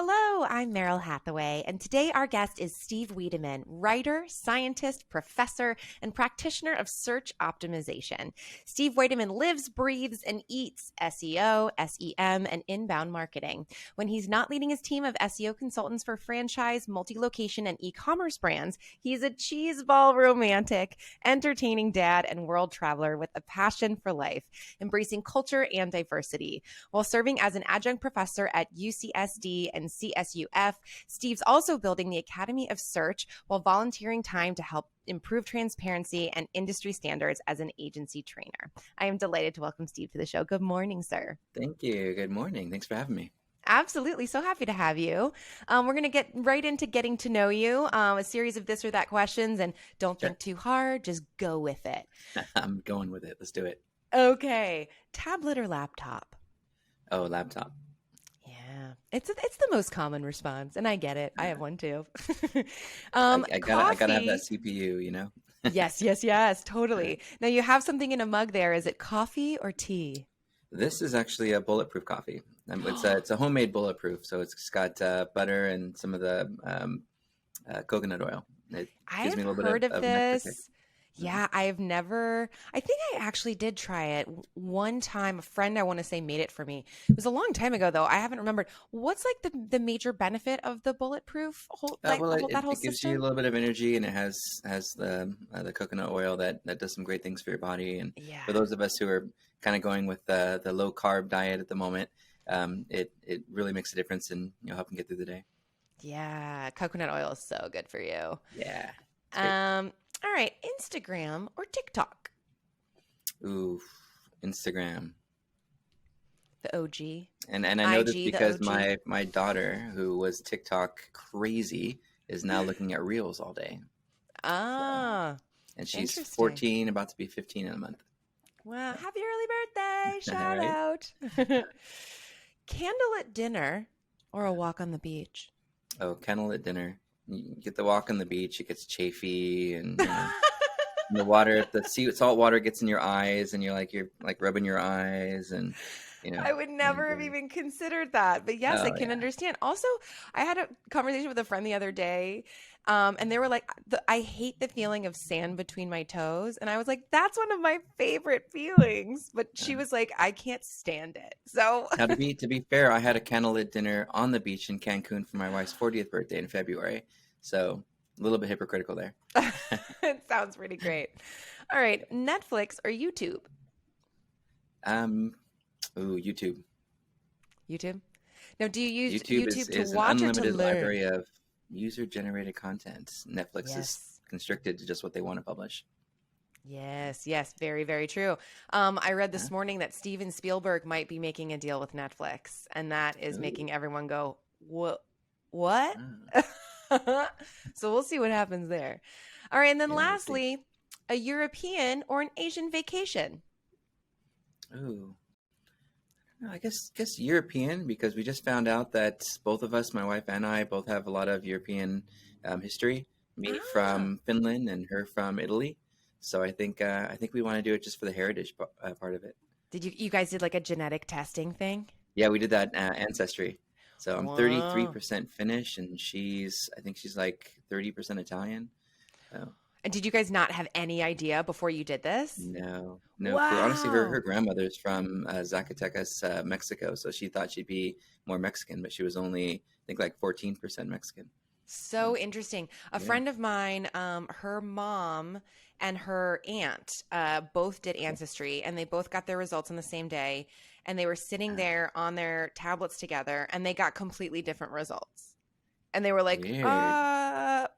Hello, I'm Meryl Hathaway, and today our guest is Steve Wiideman, writer, scientist, professor, and practitioner of search optimization. Steve Wiideman lives, breathes, and eats SEO, SEM, and inbound marketing. When he's not leading his team of SEO consultants for franchise, multi-location, and e-commerce brands, he's a cheeseball romantic, entertaining dad, and world traveler with a passion for life, embracing culture and diversity. While serving as an adjunct professor at UCSD and CSUF, Steve's also building the Academy of Search while volunteering time to help improve transparency and industry standards as an agency trainer. I am delighted to welcome Steve to the show. Good morning, sir. Thank you. Good morning. Thanks for having me. Absolutely. So happy to have you. We're going to get right into getting to know you, a series of this or that questions, and don't think too hard. Just go with it. I'm going with it. Let's do it. Okay. Tablet or laptop? Oh, laptop. Yeah, it's the most common response, and I get it. I have one too. I gotta have that CPU, you know? Yes, totally. Now you have something in a mug there. Is it coffee or tea? This is actually a bulletproof coffee. It's a homemade bulletproof, so it's got butter and some of the coconut oil. It gives me a little heard bit of nectar this. kick. Yeah, I think I actually did try it one time. A friend, I want to say, made it for me. It was a long time ago, though. I haven't remembered. What's like the major benefit of the bulletproof It gives you a little bit of energy, and it has the coconut oil that does some great things for your body. And for those of us who are kind of going with the low carb diet at the moment, it really makes a difference in helping get through the day. Yeah, coconut oil is so good for you. Yeah. All right, Instagram or TikTok? Ooh, Instagram. The OG. And I know this because my daughter, who was TikTok crazy, is now looking at Reels all day. Ah. And she's 14, about to be 15 in a month. Wow, happy early birthday. Shout out. Candle at dinner or a walk on the beach? Oh, candle at dinner. You get the walk on the beach, it gets chafy, and the water, salt water gets in your eyes, and you're like rubbing your eyes, and I would never have even considered that, but yes, I can understand. Also, I had a conversation with a friend the other day, and they were like, I hate the feeling of sand between my toes, and I was like, that's one of my favorite feelings, but she was like, I can't stand it. So now, to be fair, I had a candlelit dinner on the beach in Cancun for my wife's 40th birthday in February, so a little bit hypocritical there. It sounds pretty great. All right, Netflix or YouTube? YouTube. YouTube? Now, do you use YouTube to watch or to learn? An unlimited library of user-generated content. Netflix is constricted to just what they want to publish. Yes, very, very true. I read this morning that Steven Spielberg might be making a deal with Netflix, and that is making everyone go, what? So we'll see what happens there. All right, and then lastly, a European or an Asian vacation? Ooh. I guess European, because we just found out that both of us, my wife and I, both have a lot of European history. Me from Finland and her from Italy. So I think we want to do it just for the heritage part of it. Did you guys did like a genetic testing thing? Yeah, we did that ancestry. So I'm 33% Finnish, and I think she's like 30% Italian. So. And did you guys not have any idea before you did this? No. Wow. Honestly, her grandmother's from Zacatecas, Mexico, so she thought she'd be more Mexican, but she was only, I think, like 14% Mexican. So interesting. A friend of mine, her mom and her aunt both did ancestry, and they both got their results on the same day, and they were sitting there on their tablets together, and they got completely different results. And they were like,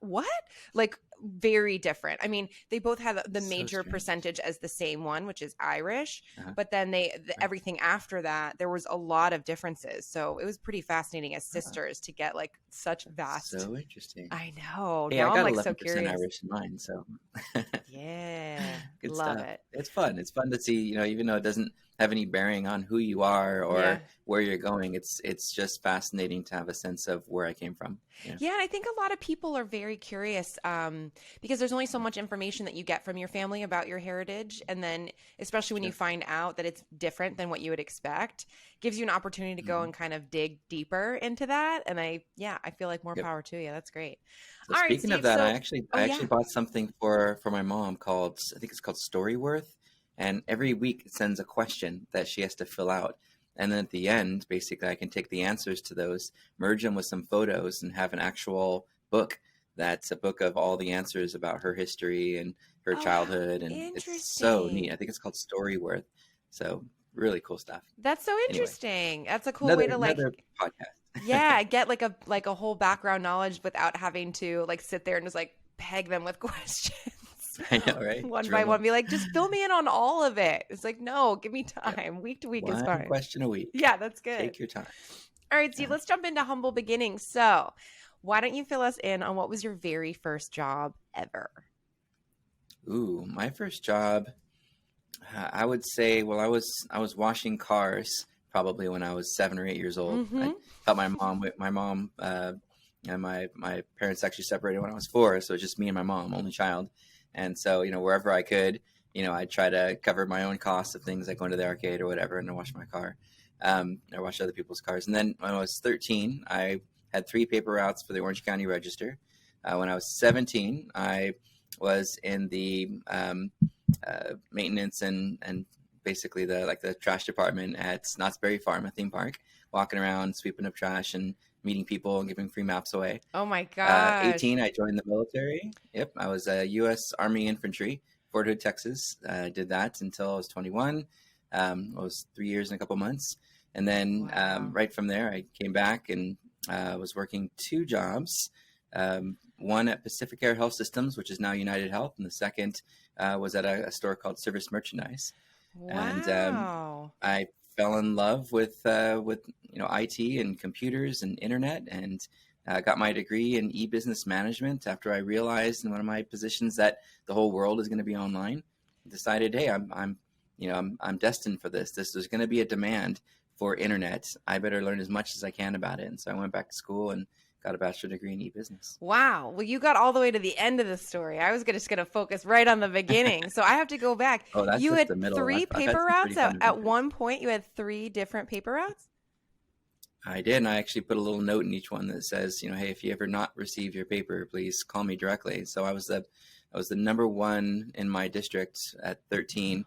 what? Like, very different. I mean, they both had the major percentage as the same one, which is Irish, but then everything after that, there was a lot of differences. So it was pretty fascinating as sisters to get like such vast. So interesting. I know. Hey, now I got I'm 11% like so curious. Irish in mine, so. Yeah. Good Love stuff. it. It's fun. It's fun to see, even though it doesn't have any bearing on who you are or where you're going. It's just fascinating to have a sense of where I came from. Yeah, I think a lot of people are very curious. Because there's only so much information that you get from your family about your heritage. And then especially when you find out that it's different than what you would expect, gives you an opportunity to go and kind of dig deeper into that. And I feel like more power to you. That's great. So All right, speaking of Steve. that, So, I actually bought something for my mom called, I think it's called Storyworth, and every week it sends a question that she has to fill out. And then at the end, basically, I can take the answers to those, merge them with some photos, and have an actual book that's a book of all the answers about her history and her childhood. And it's so neat. I think it's called Storyworth. So really cool stuff. That's so Anyway, interesting. That's a cool way to another podcast. yeah, get like a whole background knowledge without having to like sit there and just like peg them with questions. I know, right? One by one, be like, just fill me in on all of it. It's like, no, give me time. Yep. Week to week is fine. One question a week. Yeah, that's good. Take your time. All right, Steve, let's jump into humble beginnings. So why don't you fill us in on what was your very first job ever? Ooh, my first job, I would say, well, I was washing cars probably when I was 7 or 8 years old. I helped my mom, and my parents actually separated when I was 4, so it was just me and my mom, only child. And so, wherever I could, I'd try to cover my own costs of things like going to the arcade or whatever, and I wash my car. I washed other people's cars. And then when I was 13, I had 3 paper routes for the Orange County Register. When I was 17, I was in the maintenance and basically the trash department at Knott's Berry Farm, a theme park, walking around, sweeping up trash and meeting people and giving free maps away. Oh my gosh. 18, I joined the military. Yep. I was a U.S. Army Infantry, Fort Hood, Texas. I did that until I was 21. I was 3 years and a couple months. And then right from there, I came back and was working 2 jobs. One at Pacific Air Health Systems, which is now United Health, and the second was at a store called Service Merchandise. Wow. And I fell in love with IT and computers and internet, and got my degree in e-business management after I realized in one of my positions that the whole world is going to be online. Decided, hey, I'm destined for this. There's going to be a demand for internet. I better learn as much as I can about it. And so I went back to school and got a bachelor's degree in e-business. Wow. Well, you got all the way to the end of the story. I was just going to focus right on the beginning. So I have to go back. Oh, that's you just had the middle. 3 paper routes at one point. You had 3 different paper routes? I did. And I actually put a little note in each one that says, hey, if you ever not receive your paper, please call me directly. So I was the number 1 in my district at 13.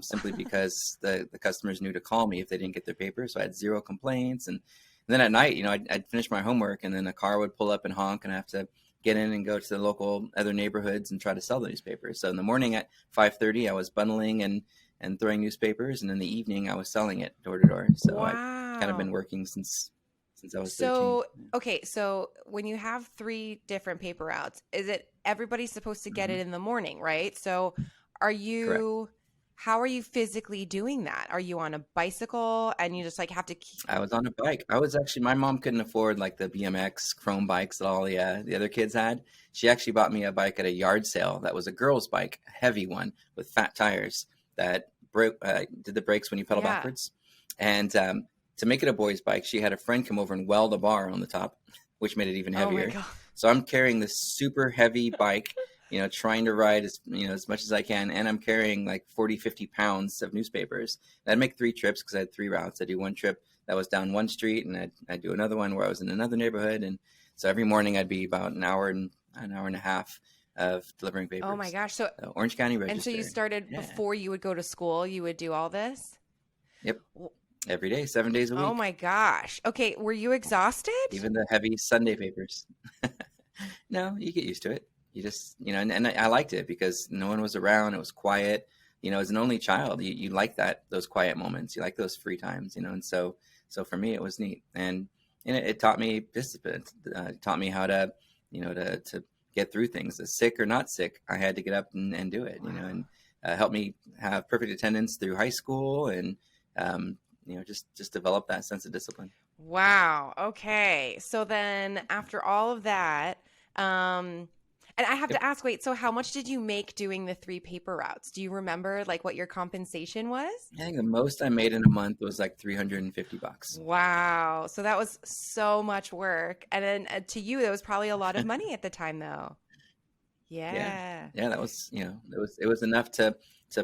Simply because the customers knew to call me if they didn't get their paper. So I had 0 complaints. And then at night, I'd finish my homework, and then a car would pull up and honk, and I have to get in and go to the local other neighborhoods and try to sell the newspapers. So in the morning at 5:30, I was bundling and throwing newspapers, and in the evening, I was selling it door to door. So I've kind of been working since I was 13. Okay, so when you have 3 different paper routes, is it everybody's supposed to get it in the morning, right? So are you... Correct. How are you physically doing that? Are you on a bicycle and you just have to I was on a bike. I was actually, my mom couldn't afford the BMX chrome bikes that all the other kids had. She actually bought me a bike at a yard sale that was a girl's bike, a heavy one with fat tires that did the brakes when you pedal backwards. And to make it a boy's bike, she had a friend come over and weld a bar on the top, which made it even heavier. Oh my God. So I'm carrying this super heavy bike, trying to ride as much as I can. And I'm carrying 40, 50 pounds of newspapers. And I'd make 3 trips because I had 3 routes. I'd do one trip that was down one street, and I'd do another one where I was in another neighborhood. And so every morning I'd be about an hour and a half of delivering papers. Oh my gosh. So Orange County Register. And so you started before you would go to school, you would do all this? Yep. Every day, 7 days a week. Oh my gosh. Okay. Were you exhausted? Even the heavy Sunday papers. No, you get used to it. You just, and I liked it because no one was around. It was quiet. As an only child, you like those quiet moments. You like those free times, and so for me, it was neat. And it taught me discipline. It taught me how to, to get through things. Sick or not sick, I had to get up and do it, and helped me have perfect attendance through high school and, just develop that sense of discipline. Wow. Okay. So then after all of that, and I have to ask, wait, so how much did you make doing the 3 paper routes? Do you remember what your compensation was? I think the most I made in a month was $350. Wow. So that was so much work. And then to you, that was probably a lot of money at the time though. Yeah. Yeah. Yeah, that was, it was enough to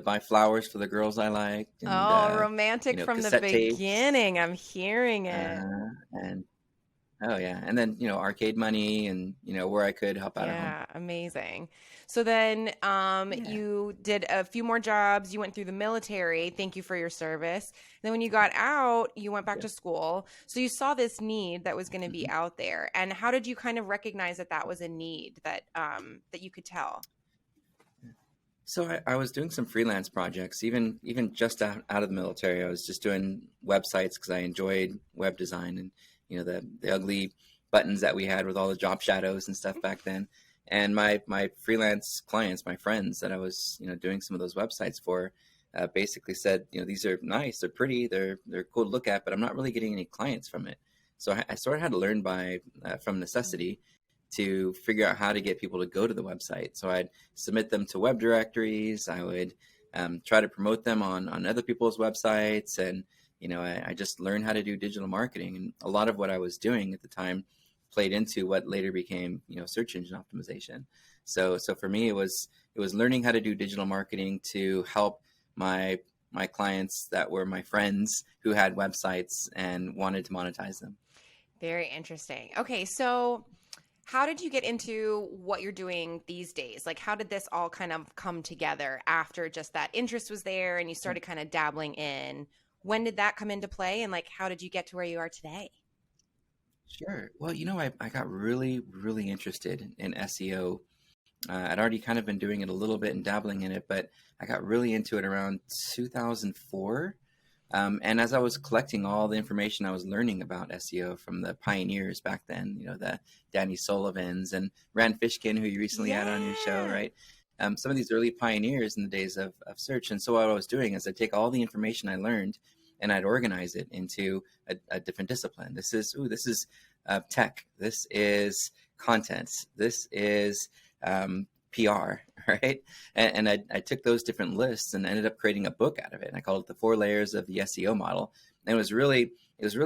buy flowers for the girls I liked, and Oh, romantic from the cassette tapes, beginning. I'm hearing it. and oh yeah, and then arcade money, and where I could help out at home. Yeah, amazing. So then Yeah. you did a few more jobs. You went through the military. Thank you for your service. Then when you got out, you went back Yeah. to school. So you saw this need that was going to be Mhm. out there. And how did you kind of recognize that that was a need that that you could tell? So I was doing some freelance projects, even just out of the military. I was just doing websites because I enjoyed web design, and the ugly buttons that we had with all the job shadows and stuff back then. And my freelance clients, my friends that I was doing some of those websites for, basically said, these are nice, they're pretty, they're cool to look at, but I'm not really getting any clients from it. So I sort of had to learn from necessity to figure out how to get people to go to the website. So I'd submit them to web directories. I would try to promote them on other people's websites. And, I just learned how to do digital marketing. And a lot of what I was doing at the time played into what later became, search engine optimization. So for me, it was learning how to do digital marketing to help my clients that were my friends who had websites and wanted to monetize them. Very interesting. Okay, so how did you get into what you're doing these days? Like, how did this all kind of come together after just that interest was there and you started kind of dabbling in? When did that come into play? And like, how did you get to where you are today? Sure. Well, I got really, really interested in SEO. I'd already kind of been doing it a little bit and dabbling in it, but I got really into it around 2004. And as I was collecting all the information I was learning about SEO from the pioneers back then, the Danny Sullivans and Rand Fishkin, who you recently had on your show, Yeah. right? Some of these early pioneers in the days of search. And so what I was doing is I'd take all the information I learned and I'd organize it into a different discipline. This is tech. This is content. This is PR, right? And I took those different lists and ended up creating a book out of it. And I called it The Four Layers of the SEO Model. And it was really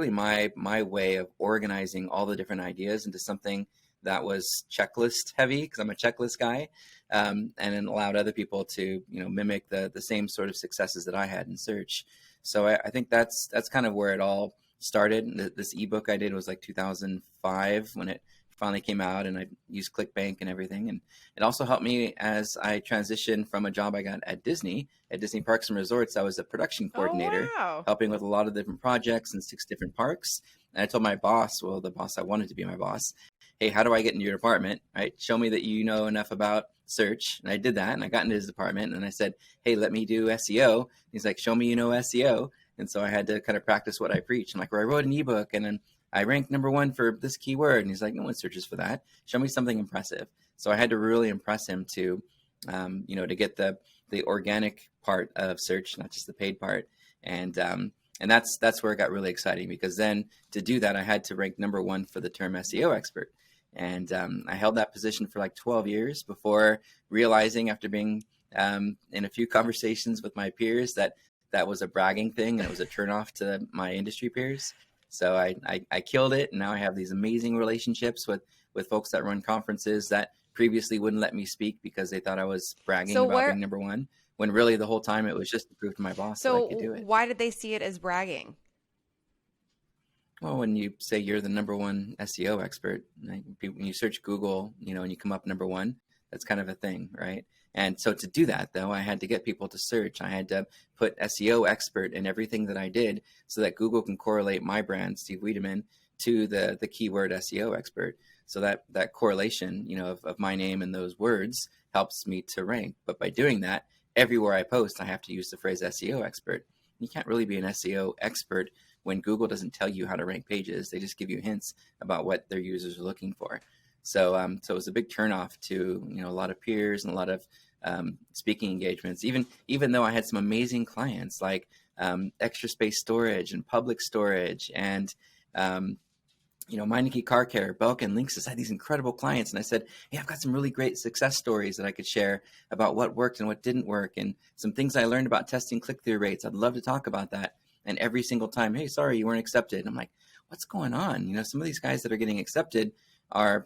my way of organizing all the different ideas into something that was checklist heavy, because I'm a checklist guy, and it allowed other people to mimic the same sort of successes that I had in search. So I think that's kind of where it all started. This ebook I did was like 2005 when it finally came out, and I used ClickBank and everything. And it also helped me as I transitioned from a job I got at Disney Parks and Resorts. I was a production Oh, coordinator, wow. helping with a lot of different projects in 6 different parks. And I told my boss, well, the boss I wanted to be my boss, hey, how do I get into your department? Right? Show me that you know enough about search. And I did that, and I got into his department, and I said, hey, let me do SEO. He's like, show me you know SEO. And so I had to kind of practice what I preach. And like, where I wrote an ebook, and then I ranked #1 for this keyword. And he's like, no one searches for that. Show me something impressive. So I had to really impress him to get the organic part of search, not just the paid part. And that's where it got really exciting, because then to do that, I had to rank #1 for the term SEO expert. And I held that position for like 12 years before realizing, after being in a few conversations with my peers, that was a bragging thing, and it was a turnoff to my industry peers. So I killed it, and now I have these amazing relationships with folks that run conferences that previously wouldn't let me speak because they thought I was bragging So about where being #1, when really the whole time it was just to prove to my boss that I so could do it. why did they see it as bragging? Well, when you say you're the #1 SEO expert, like, when you search Google, and you come up #1, that's kind of a thing, right? And so to do that, though, I had to get people to search. I had to put SEO expert in everything that I did so that Google can correlate my brand, Steve Wiideman, to the keyword SEO expert. So that correlation, of my name and those words helps me to rank. But by doing that, everywhere I post, I have to use the phrase SEO expert. You can't really be an SEO expert when Google doesn't tell you how to rank pages. They just give you hints about what their users are looking for. So it was a big turnoff to a lot of peers and a lot of speaking engagements. Even though I had some amazing clients like Extra Space Storage and Public Storage and Meineke Car Care, Belk and Linksys, I had these incredible clients, and I said, hey, I've got some really great success stories that I could share about what worked and what didn't work, and some things I learned about testing click-through rates. I'd love to talk about that. And every single time, hey, sorry, you weren't accepted. And I'm like, what's going on? Some of these guys that are getting accepted are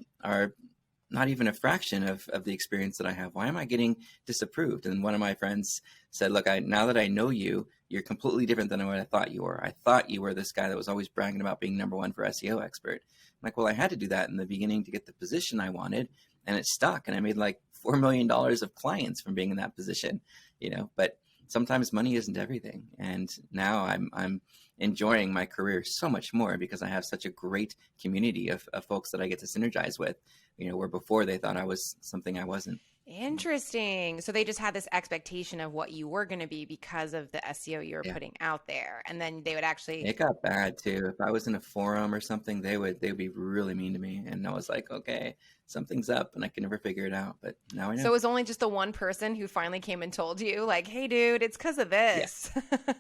not even a fraction of the experience that I have. Why am I getting disapproved? And one of my friends said, look, now that I know you, you're completely different than what I thought you were. I thought you were this guy that was always bragging about being #1 for SEO expert. I'm like, well, I had to do that in the beginning to get the position I wanted, and it stuck. And I made like $4 million of clients from being in that position, but sometimes money isn't everything. And now I'm enjoying my career so much more because I have such a great community of folks that I get to synergize with, where before they thought I was something I wasn't. Interesting. So they just had this expectation of what you were going to be because of the SEO you were putting out there. And then they would actually... It got bad too. If I was in a forum or something, they would be really mean to me. And I was like, okay, something's up, and I can never figure it out. But now I know. So it was only just the one person who finally came and told you, like, hey, dude, it's because of this. Yeah.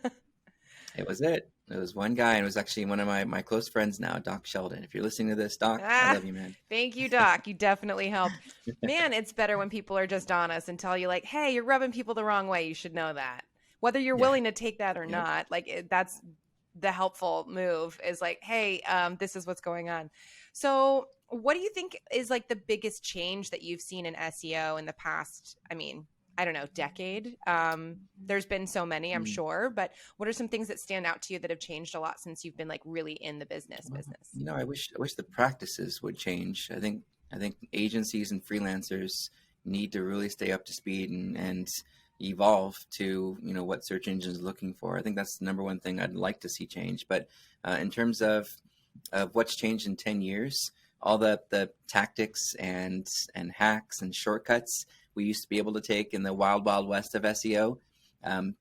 It was it. It was one guy, and it was actually one of my close friends now, Doc Sheldon. If you're listening to this, Doc, I love you, man. Thank you, Doc. You definitely helped. Man, it's better when people are just honest and tell you, like, hey, you're rubbing people the wrong way. You should know that. Whether you're willing to take that or not, like, that's the helpful move is like, hey, this is what's going on. So what do you think is like the biggest change that you've seen in SEO in the past, I don't know, decade? There's been so many, I'm sure, but what are some things that stand out to you that have changed a lot since you've been like really in the business? I wish the practices would change. I think agencies and freelancers need to really stay up to speed and evolve to, what search engines are looking for. I think that's the number one thing I'd like to see change. But in terms of what's changed in 10 years, all the tactics and hacks and shortcuts we used to be able to take in the wild west of SEO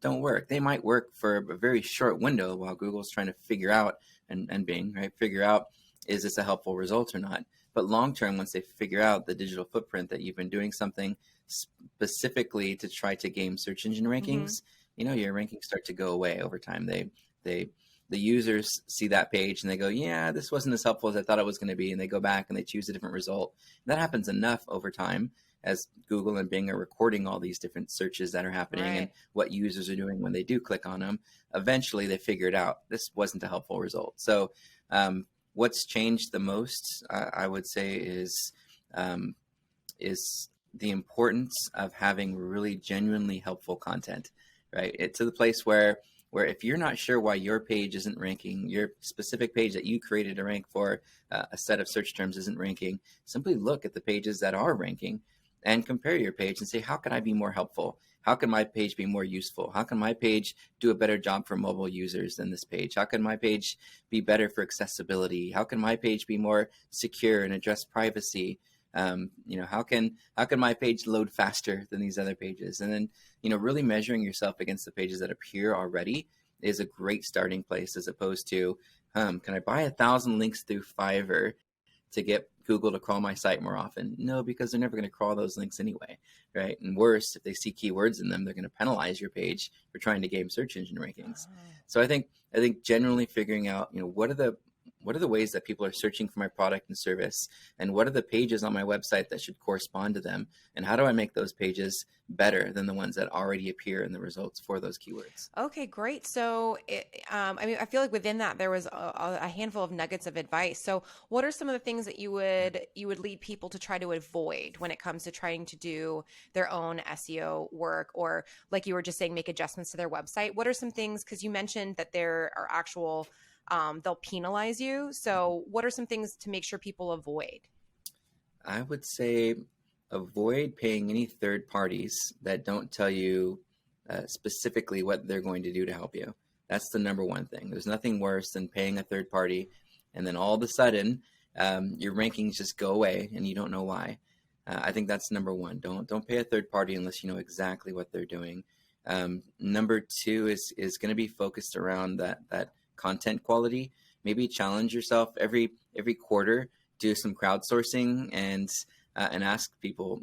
don't work. They might work for a very short window while Google's trying to figure out, and Bing, right, figure out, is this a helpful result or not? But long term, once they figure out the digital footprint that you've been doing something specifically to try to game search engine rankings, your rankings start to go away over time. The users see that page and they go, yeah, this wasn't as helpful as I thought it was going to be. And they go back and they choose a different result. And that happens enough over time as Google and Bing are recording all these different searches that are happening and what users are doing when they do click on them. Eventually they figure it out. This wasn't a helpful result. So what's changed the most, I would say, is the importance of having really genuinely helpful content, right? To the place where if you're not sure why your page isn't ranking, your specific page that you created to rank for a set of search terms isn't ranking, simply look at the pages that are ranking and compare your page and say, how can I be more helpful? How can my page be more useful? How can my page do a better job for mobile users than this page? How can my page be better for accessibility? How can my page be more secure and address privacy? How can my page load faster than these other pages? And then, really measuring yourself against the pages that appear already is a great starting place, as opposed to, can I buy 1,000 links through Fiverr to get Google to crawl my site more often? No, because they're never going to crawl those links anyway, right? And worse, if they see keywords in them, they're going to penalize your page for trying to game search engine rankings. So I think generally figuring out, what are the ways that people are searching for my product and service, and what are the pages on my website that should correspond to them, and how do I make those pages better than the ones that already appear in the results for those keywords? Okay, great. So I feel like within that there was a handful of nuggets of advice. So what are some of the things that you would lead people to try to avoid when it comes to trying to do their own SEO work, or like you were just saying, make adjustments to their website? What are some things, because you mentioned that there are actual they'll penalize you. So what are some things to make sure people avoid? I would say avoid paying any third parties that don't tell you specifically what they're going to do to help you. That's the number one thing. There's nothing worse than paying a third party and then all of a sudden your rankings just go away and you don't know why. I think that's number one. Don't pay a third party unless you know exactly what they're doing. Number two is going to be focused around that content quality. Maybe challenge yourself every quarter, do some crowdsourcing and ask people,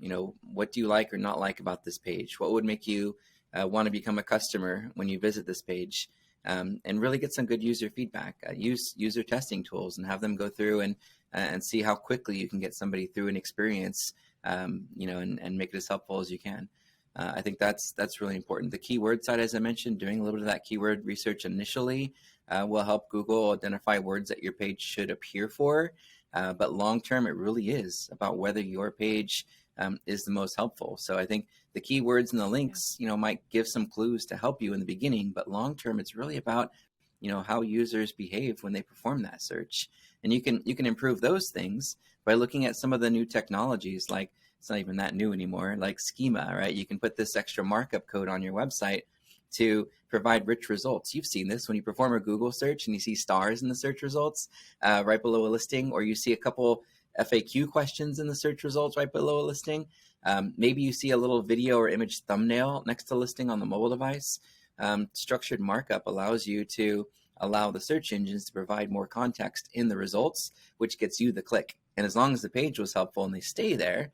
what do you like or not like about this page? What would make you want to become a customer when you visit this page? And really get some good user feedback. Use user testing tools and have them go through and see how quickly you can get somebody through an experience, and make it as helpful as you can. I think that's really important. The keyword side, as I mentioned, doing a little bit of that keyword research initially will help Google identify words that your page should appear for. But long term, it really is about whether your page is the most helpful. So I think the keywords and the links, might give some clues to help you in the beginning, but long term, it's really about how users behave when they perform that search. And you can improve those things by looking at some of the new technologies, like it's not even that new anymore, like schema, right? You can put this extra markup code on your website to provide rich results. You've seen this when you perform a Google search and you see stars in the search results right below a listing, or you see a couple FAQ questions in the search results right below a listing. Maybe you see a little video or image thumbnail next to listing on the mobile device. Structured markup allows you to allow the search engines to provide more context in the results, which gets you the click. And as long as the page was helpful and they stay there,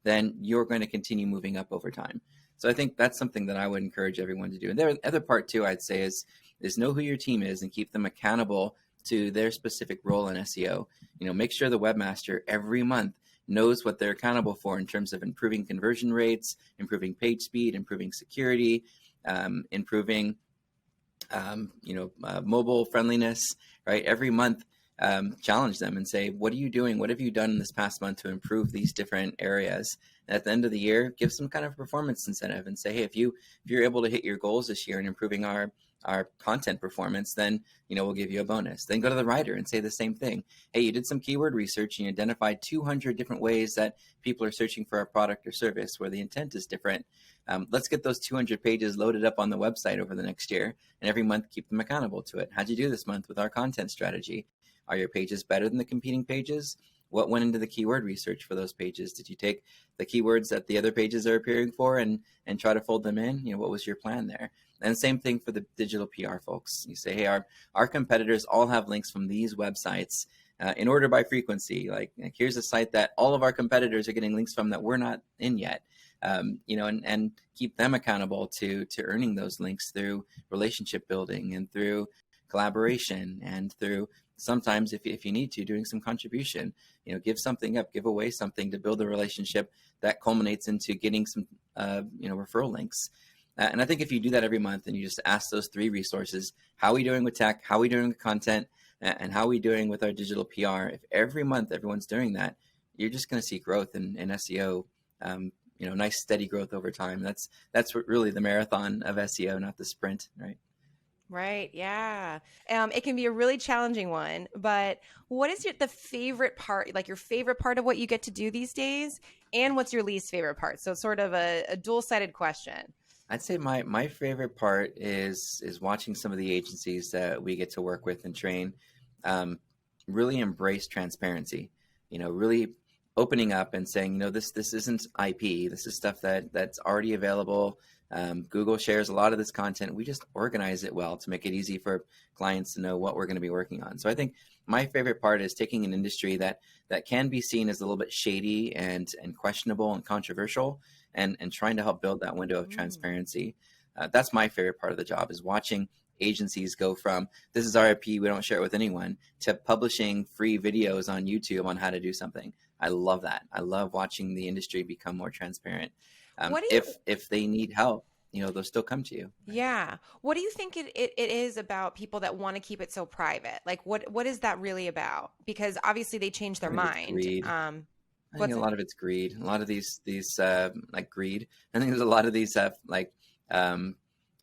then you're going to continue moving up over time. So I think that's something that I would encourage everyone to do. And the other part too, I'd say is know who your team is and keep them accountable to their specific role in SEO. Make sure the webmaster every month knows what they're accountable for in terms of improving conversion rates, improving page speed, improving security, improving mobile friendliness, right? Every month, challenge them and say, what are you doing? What have you done in this past month to improve these different areas? And at the end of the year, give some kind of performance incentive and say, hey, if you're able to hit your goals this year in improving our content performance, then we'll give you a bonus. Then go to the writer and say the same thing. Hey, you did some keyword research and you identified 200 different ways that people are searching for a product or service where the intent is different. Let's get those 200 pages loaded up on the website over the next year, and every month keep them accountable to it. How'd you do this month with our content strategy? Are your pages better than the competing pages? What went into the keyword research for those pages? Did you take the keywords that the other pages are appearing for and try to fold them in? What was your plan there? And same thing for the digital PR folks. You say, hey, our competitors all have links from these websites in order by frequency. Like here's a site that all of our competitors are getting links from that we're not in yet. And keep them accountable to earning those links through relationship building and through collaboration and through sometimes if you need to, doing some contribution. Give something up, give away something to build a relationship that culminates into getting some referral links. And I think if you do that every month and you just ask those three resources, how are we doing with tech, how are we doing with content, and how are we doing with our digital PR? If every month everyone's doing that, you're just going to see growth in SEO. Nice steady growth over time. That's what really the marathon of SEO, not the sprint, right? Right. Yeah. It can be a really challenging one, but what is the favorite part, like your favorite part of what you get to do these days, and what's your least favorite part? So sort of a dual-sided question. I'd say my favorite part is watching some of the agencies that we get to work with and train really embrace transparency. Really opening up and saying, this isn't IP. This is stuff that's already available. Google shares a lot of this content. We just organize it well to make it easy for clients to know what we're going to be working on. So I think my favorite part is taking an industry that can be seen as a little bit shady and questionable and controversial, and trying to help build that window of transparency. That's my favorite part of the job, is watching agencies go from this is our IP, we don't share it with anyone, to publishing free videos on YouTube on how to do something. I love that. I love watching the industry become more transparent. If they need help, they'll still come to you. Yeah. What do you think it is about people that want to keep it so private? Like what is that really about? Because obviously they change their mind. Greed. I think a lot of it's greed. A lot of these like greed. I think there's a lot of these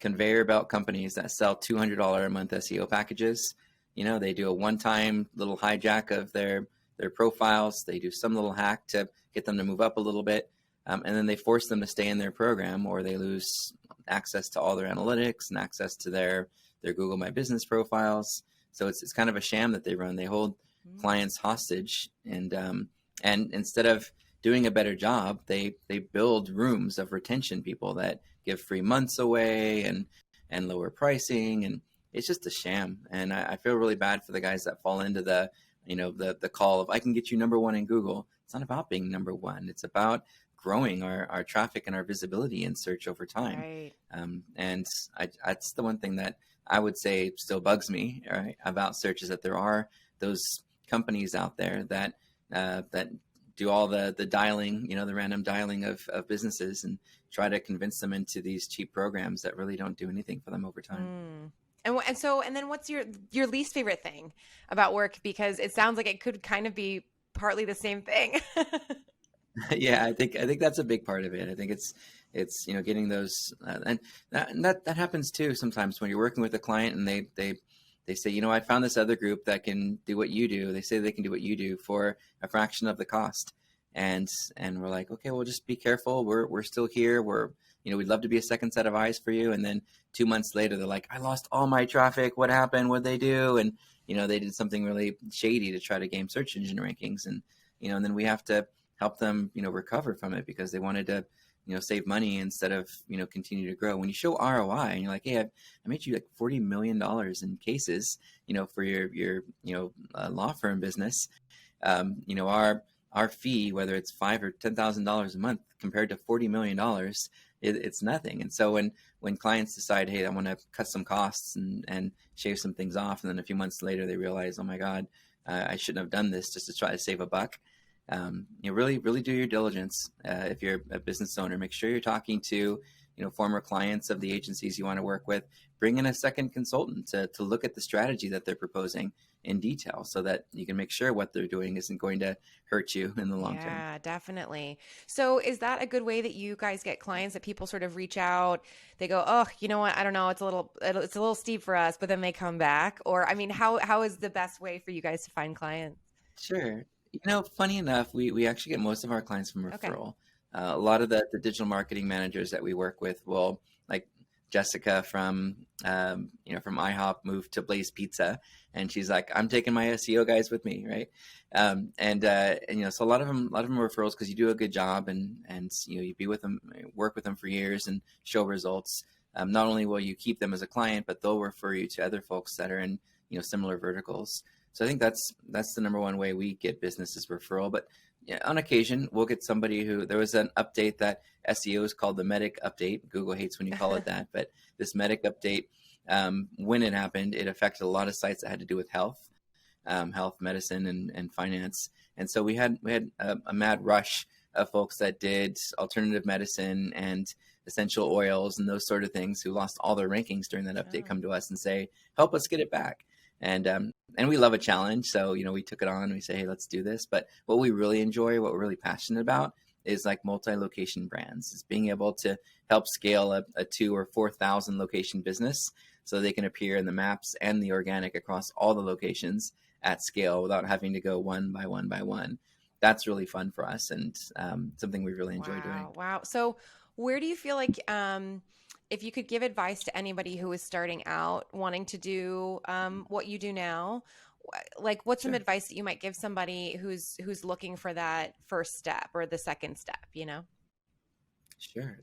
conveyor belt companies that sell $200 a month SEO packages. They do a one-time little hijack of their profiles. They do some little hack to get them to move up a little bit. And then they force them to stay in their program, or they lose access to all their analytics and access to their Google My Business profiles. So it's kind of a sham that they run. They hold clients hostage, and instead of doing a better job, they build rooms of retention people that give free months away and lower pricing, and it's just a sham. And I feel really bad for the guys that fall into the call of I can get you number one in Google. It's not about being number one. It's about growing our traffic and our visibility in search over time. Right. And that's the one thing that I would say still bugs me, right, about search, is that there are those companies out there that do all the dialing, the random dialing of businesses, and try to convince them into these cheap programs that really don't do anything for them over time. And then what's your least favorite thing about work? Because it sounds like it could kind of be partly the same thing. Yeah, I think that's a big part of it. I think it's getting those and that happens too sometimes when you're working with a client and they say, I found this other group that can do what you do. They say they can do what you do for a fraction of the cost. And we're like, okay, well, just be careful. We're still here. We'd love to be a second set of eyes for you. And then 2 months later, they're like, I lost all my traffic. What happened? What'd they do? And they did something really shady to try to game search engine rankings. And then we have to help them, recover from it because they wanted to, save money instead of, continue to grow. When you show ROI and you're like, hey, I made you like $40 million in cases, for your law firm business. Our fee, whether it's $5,000 or $10,000 a month compared to $40 million, it's nothing. And so when clients decide, hey, I want to cut some costs and shave some things off, and then a few months later they realize, oh my God, I shouldn't have done this just to try to save a buck. Really do your diligence. If you're a business owner, make sure you're talking to, former clients of the agencies you want to work with. Bring in a second consultant to look at the strategy that they're proposing in detail so that you can make sure what they're doing isn't going to hurt you in the long term. Yeah, definitely. So is that a good way that you guys get clients, that people sort of reach out, they go, oh, you know what? I don't know. It's a little steep for us, but then they come back? Or, I mean, how is the best way for you guys to find clients? Sure. Funny enough, we actually get most of our clients from referral. Okay. A lot of the digital marketing managers that we work with will, like Jessica from IHOP, moved to Blaze Pizza, and she's like, I'm taking my SEO guys with me, right? So a lot of them are referrals because you do a good job, and you be with them, work with them for years, and show results. Not only will you keep them as a client, but they'll refer you to other folks that are in similar verticals. So I think that's the number one way we get business is referral. But on occasion, we'll get somebody there was an update that SEO is called the Medic update. Google hates when you call it that. But this Medic update, when it happened, it affected a lot of sites that had to do with health, medicine, and finance. And so we had a mad rush of folks that did alternative medicine and essential oils and those sort of things who lost all their rankings during that update come to us and say, help us get it back. And we love a challenge. So, we took it on. We say, hey, let's do this. But what we really enjoy, what we're really passionate about is like multi-location brands. It's being able to help scale a 2,000 or 4,000 location business so they can appear in the maps and the organic across all the locations at scale without having to go one by one by one. That's really fun for us and something we really enjoy doing. Wow. So where do you feel like if you could give advice to anybody who is starting out wanting to do what you do now, like what's some advice that you might give somebody who's looking for that first step or the second step, Sure.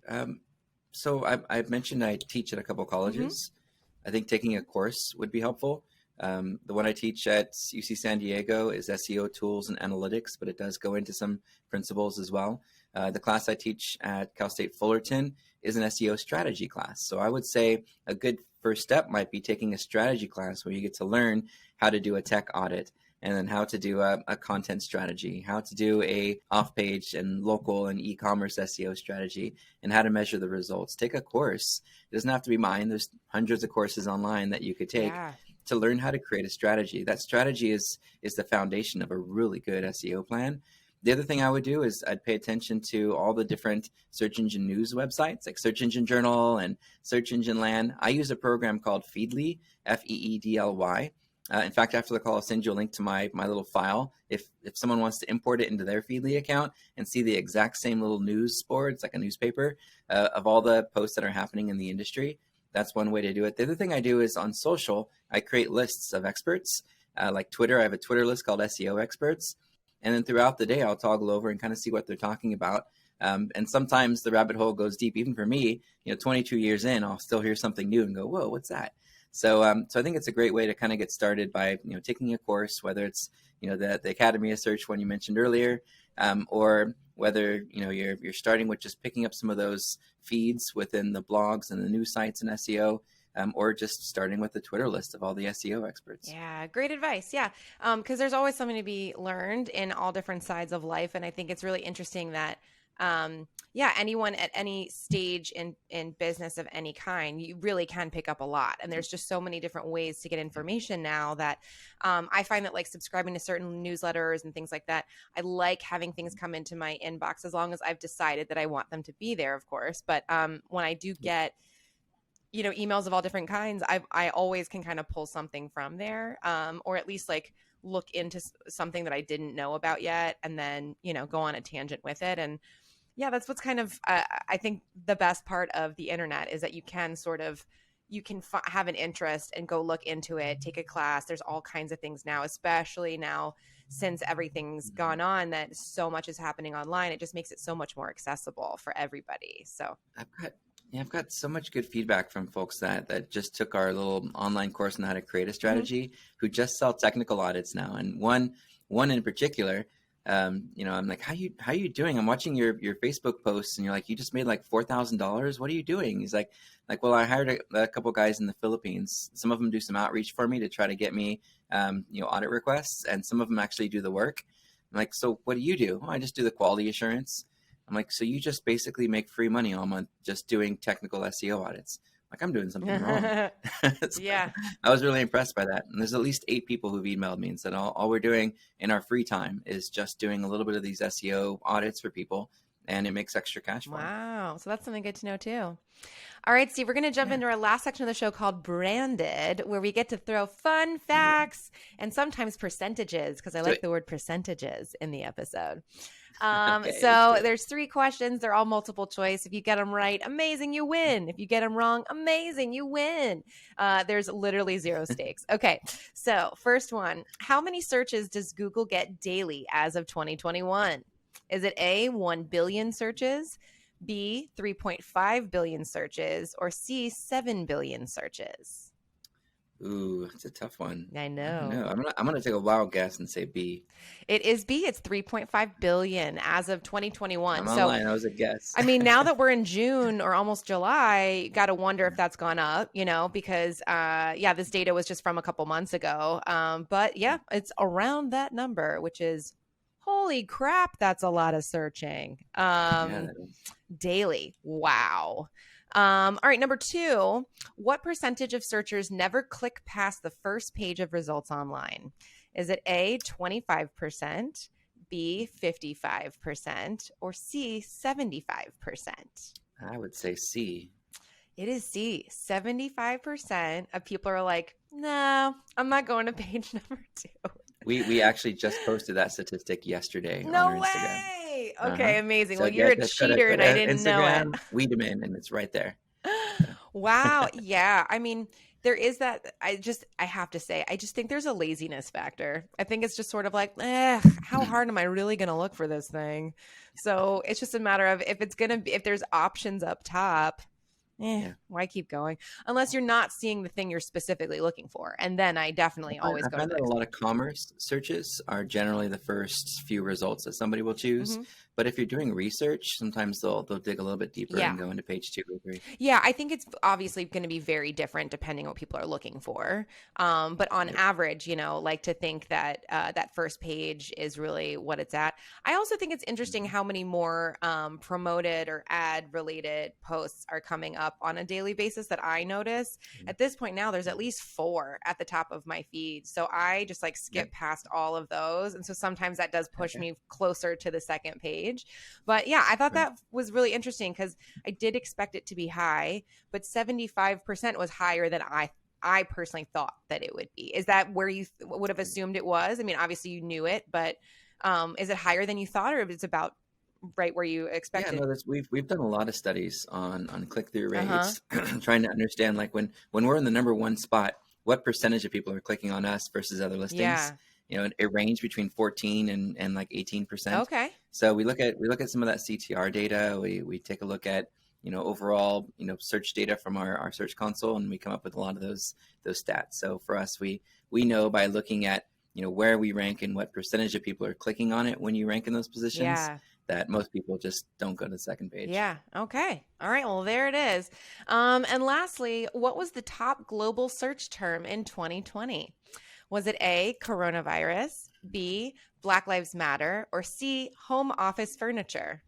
So I've mentioned I teach at a couple colleges. Mm-hmm. I think taking a course would be helpful. The one I teach at UC San Diego is SEO tools and analytics, but it does go into some principles as well. The class I teach at Cal State Fullerton is an SEO strategy class. So I would say a good first step might be taking a strategy class where you get to learn how to do a tech audit and then how to do a content strategy, how to do a off-page and local and e-commerce SEO strategy, and how to measure the results. Take a course. It doesn't have to be mine. There's hundreds of courses online that you could take to learn how to create a strategy. That strategy is the foundation of a really good SEO plan. The other thing I would do is I'd pay attention to all the different search engine news websites like Search Engine Journal and Search Engine Land. I use a program called Feedly, Feedly. In fact, after the call, I'll send you a link to my little file. If someone wants to import it into their Feedly account and see the exact same little news board, it's like a newspaper, of all the posts that are happening in the industry, that's one way to do it. The other thing I do is on social, I create lists of experts. Like Twitter, I have a Twitter list called SEO Experts. And then throughout the day, I'll toggle over and kind of see what they're talking about. And sometimes the rabbit hole goes deep. Even for me, 22 years in, I'll still hear something new and go, whoa, what's that? So I think it's a great way to kind of get started by, taking a course, whether it's, the Academy of Search one you mentioned earlier, or whether, you're starting with just picking up some of those feeds within the blogs and the news sites and SEO. Or just starting with the Twitter list of all the SEO experts. Yeah, great advice. Yeah, because there's always something to be learned in all different sides of life. And I think it's really interesting that anyone at any stage in business of any kind, you really can pick up a lot. And there's just so many different ways to get information now that I find that like subscribing to certain newsletters and things like that, I like having things come into my inbox as long as I've decided that I want them to be there, of course. But when I do get emails of all different kinds, I always can kind of pull something from there, or at least like look into something that I didn't know about yet, and then, go on a tangent with it. And yeah, that's what's kind of, I think the best part of the internet is that you can have an interest and go look into it, take a class. There's all kinds of things now, especially now since everything's gone on, that so much is happening online. It just makes it so much more accessible for everybody. So I've got so much good feedback from folks that just took our little online course on how to create a strategy, who just sell technical audits now. And one in particular, I'm like, how you doing? I'm watching your Facebook posts, and you're like, you just made like $4,000. What are you doing? He's like, well, I hired a couple guys in the Philippines. Some of them do some outreach for me to try to get me, audit requests, and some of them actually do the work. I'm like, so what do you do? Oh, I just do the quality assurance. I'm like, so you just basically make free money all month just doing technical SEO audits. Like, I'm doing something wrong. So yeah. I was really impressed by that. And there's at least 8 people who've emailed me and said, all we're doing in our free time is just doing a little bit of these SEO audits for people, and it makes extra cash flow. Wow. So that's something good to know too. All right, Steve, we're going to jump into our last section of the show called Branded, where we get to throw fun facts and sometimes percentages, because I like the word percentages in the episode. So there's 3 questions. They're all multiple choice. If you get them right, amazing, you win. If you get them wrong, amazing, you win. There's literally 0 stakes. Okay, so first one, how many searches does Google get daily as of 2021? Is it A, 1 billion searches, B, 3.5 billion searches, or C, 7 billion searches? Ooh, it's a tough one. I know. I'm gonna take a wild guess and say B. It is B. It's 3.5 billion as of 2021. I'm online. That was a guess. I mean, now that we're in June or almost July, got to wonder if that's gone up, because this data was just from a couple months ago. But yeah, it's around that number, which is, holy crap, that's a lot of searching. Daily. Wow. All right, number 2, what percentage of searchers never click past the first page of results online? Is it A, 25%, B, 55%, or C, 75%? I would say C. It is C. 75% of people are like, no, I'm not going to page number 2. We actually just posted that statistic yesterday on our Instagram. Way. Okay, amazing. So well, you're a cheater and I didn't know it. Wiideman, and it's right there. Wow. Yeah. I mean, there is that. I have to say, I just think there's a laziness factor. I think it's just sort of like, how hard am I really going to look for this thing? So it's just a matter of if there's options up top, why keep going? Unless you're not seeing the thing you're specifically looking for. And then I definitely always go to the next a lot of commerce searches are generally the first few results that somebody will choose. But if you're doing research, sometimes they'll dig a little bit deeper and go into page 2 or 3. Yeah, I think it's obviously going to be very different depending on what people are looking for. But on average, like to think that that first page is really what it's at. I also think it's interesting how many more promoted or ad related posts are coming up on a daily basis that I notice. At this point now, there's at least 4 at the top of my feed. So I just like skip past all of those. And so sometimes that does push me closer to the second page. But yeah, I thought that was really interesting because I did expect it to be high, but 75% was higher than I personally thought that it would be. Is that where you would have assumed it was? I mean, obviously you knew it, but is it higher than you thought, or if it's about right where you expected? Yeah, no, we've done a lot of studies on click-through rates, trying to understand like when we're in the number 1 spot, what percentage of people are clicking on us versus other listings. Yeah. It ranged between 14 and like 18%. Okay. So we look at some of that CTR data. We take a look at, overall, search data from our Search Console, and we come up with a lot of those stats. So for us, we know by looking at, where we rank and what percentage of people are clicking on it when you rank in those positions, that most people just don't go to the second page. Yeah. Okay. All right. Well, there it is. And lastly, what was the top global search term in 2020? Was it A, coronavirus, B, Black Lives Matter, or C, home office furniture?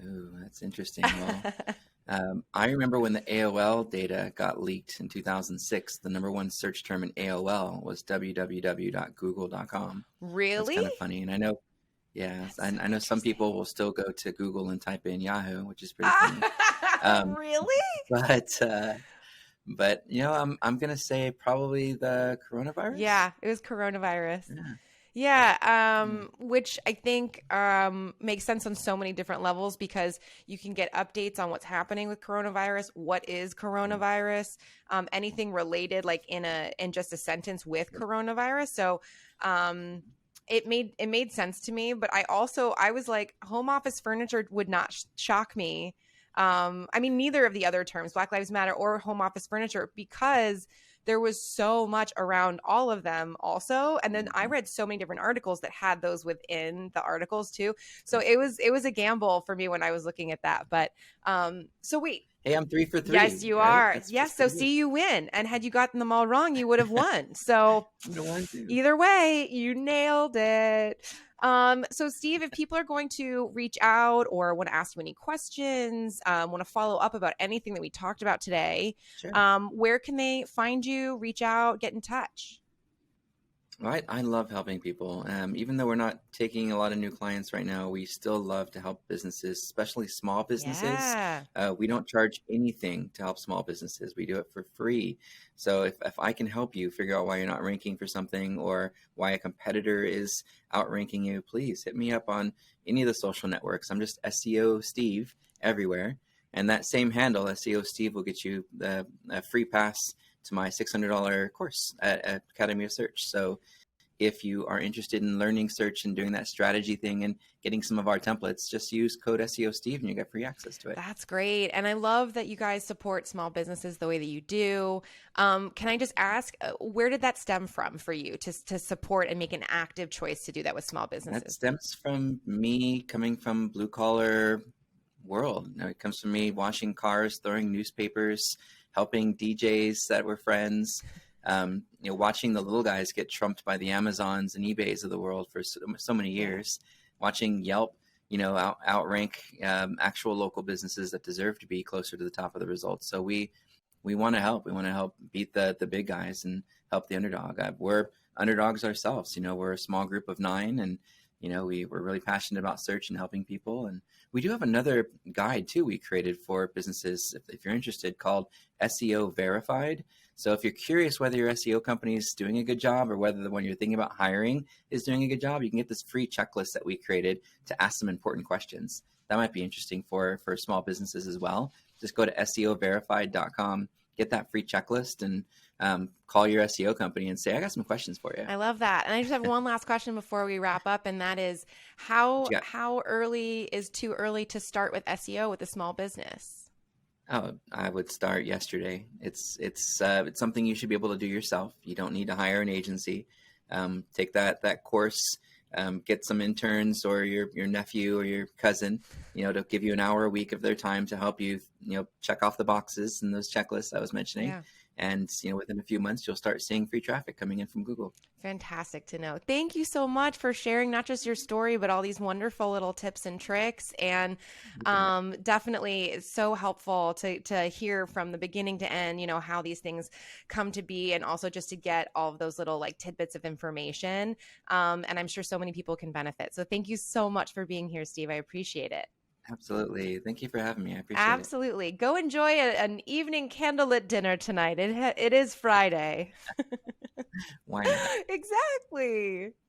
Ooh, that's interesting. Well, I remember when the AOL data got leaked in 2006, the number one search term in AOL was www.google.com. That's Really? kind of funny. And I know, yeah, That's so I know some interesting. people will still go to Google and type in Yahoo, which is pretty funny. Um, Really? but I'm gonna say probably the coronavirus. Yeah, it was coronavirus. Yeah, Yeah, yeah, which I think makes sense on so many different levels because you can get updates on what's happening with coronavirus, what is yeah. coronavirus, anything related like in just a sentence with coronavirus. So um, it made sense to me, but I was like home office furniture would not shock me. I mean, neither of the other terms, Black Lives Matter or home office furniture, because there was so much around all of them also. And then I Mhm. read so many different articles that had those within the articles too. So Right. it was a gamble for me when I was looking at that. But so wait. Hey, I'm three for Yes, three, you right? are. That's Yes. So pretty good. see, you win. And had you gotten them all wrong, you would have won. So I'm the one too. either way, you nailed it. So Steve, if people are going to reach out or want to ask you any questions, want to follow up about anything that we talked about today, Sure. where can they find you, reach out, get in touch? Well, I love helping people. Even though we're not taking a lot of new clients right now, we still love to help businesses, especially small businesses. Yeah. We don't charge anything to help small businesses. We do it for free. So if I can help you figure out why you're not ranking for something or why a competitor is outranking you, please hit me up on any of the social networks. I'm just SEO Steve everywhere. And that same handle, SEO Steve, will get you a free pass to my $600 course at Academy of Search. So if you are interested in learning search and doing that strategy thing and getting some of our templates, just use code SEO Steve and you get free access to it. That's great. And I love that you guys support small businesses the way that you do. Can I just ask, where did that stem from for you to support and make an active choice to do that with small That businesses? stems from me coming from blue collar world. It comes from me washing cars, throwing newspapers, helping DJs that were friends. Watching the little guys get trumped by the Amazons and eBays of the world for so many Yeah. years. Watching Yelp, outrank actual local businesses that deserve to be closer to the top of the results. So we want to help. We want to help beat the big guys and help the underdog. We're underdogs ourselves. We're a small group of 9, and we're really passionate about search and helping people. And we do have another guide too we created for businesses if you're interested, called SEO Verified. So if you're curious whether your SEO company is doing a good job or whether the one you're thinking about hiring is doing a good job, you can get this free checklist that we created to ask some important questions. That might be interesting for small businesses as well. Just go to SEOverified.com, get that free checklist, and call your SEO company and say, I got some questions for you. I love that. And I just have one last question before we wrap up, and that is What how you got? how early is too early to start with SEO with a small business? Oh, I would start yesterday. It's something you should be able to do yourself. You don't need to hire an agency. Take that course. Get some interns or your nephew or your cousin, to give you an hour a week of their time to help you, check off the boxes and those checklists I was mentioning. Yeah. And within a few months, you'll start seeing free traffic coming in from Google. Fantastic to know. Thank you so much for sharing not just your story, but all these wonderful little tips and tricks. And You bet. definitely it's so helpful to hear from the beginning to end, how these things come to be, and also just to get all of those little like tidbits of information. And I'm sure so many people can benefit. So thank you so much for being here, Steve. I appreciate it. Absolutely. Thank you for having me. I appreciate it. Absolutely. Go enjoy an evening candlelit dinner tonight. It is Friday. Why not? Exactly.